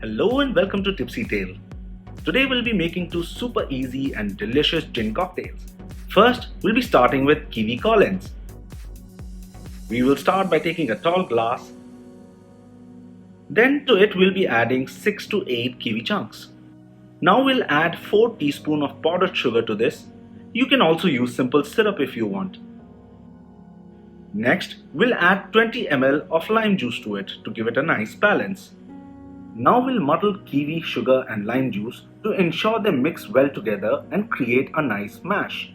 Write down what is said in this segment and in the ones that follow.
Hello and welcome to Tipsy Tale. Today we'll be making two super easy and delicious gin cocktails. First, we'll be starting with Kiwi Collins. We will start by taking a tall glass. Then to it we'll be adding 6 to 8 kiwi chunks. Now we'll add 4 teaspoons of powdered sugar to this. You can also use simple syrup if you want. Next, we'll add 20 ml of lime juice to it to give it a nice balance. Now we'll muddle kiwi, sugar and lime juice to ensure they mix well together and create a nice mash.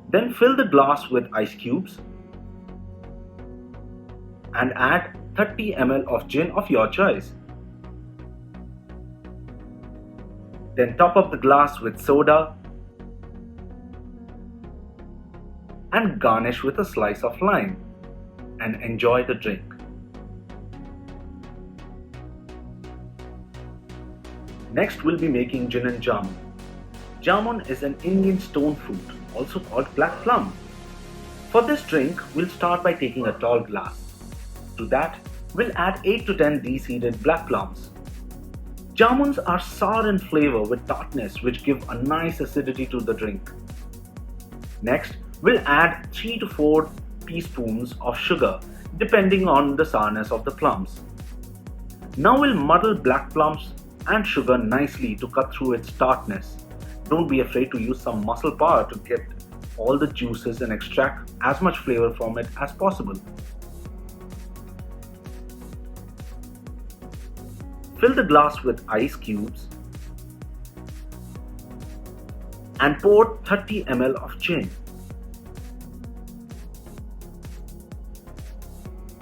Then fill the glass with ice cubes and add 30 ml of gin of your choice. Then top up the glass with soda and garnish with a slice of lime and enjoy the drink. Next we'll be making gin and jamun. Jamun is an Indian stone fruit, also called black plum. For this drink, we'll start by taking a tall glass. To that, we'll add 8 to 10 deseeded black plums. Jamuns are sour in flavor with tartness which give a nice acidity to the drink. Next, we'll add 3 to 4 teaspoons of sugar depending on the sourness of the plums. Now we'll muddle black plums and sugar nicely to cut through its tartness. Don't be afraid to use some muscle power to get all the juices and extract as much flavor from it as possible. Fill the glass with ice cubes and pour 30 ml of gin.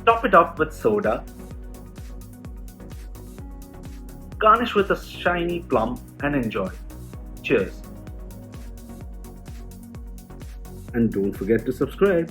Top it up with soda. Garnish with a shiny plum and enjoy. Cheers! And don't forget to subscribe.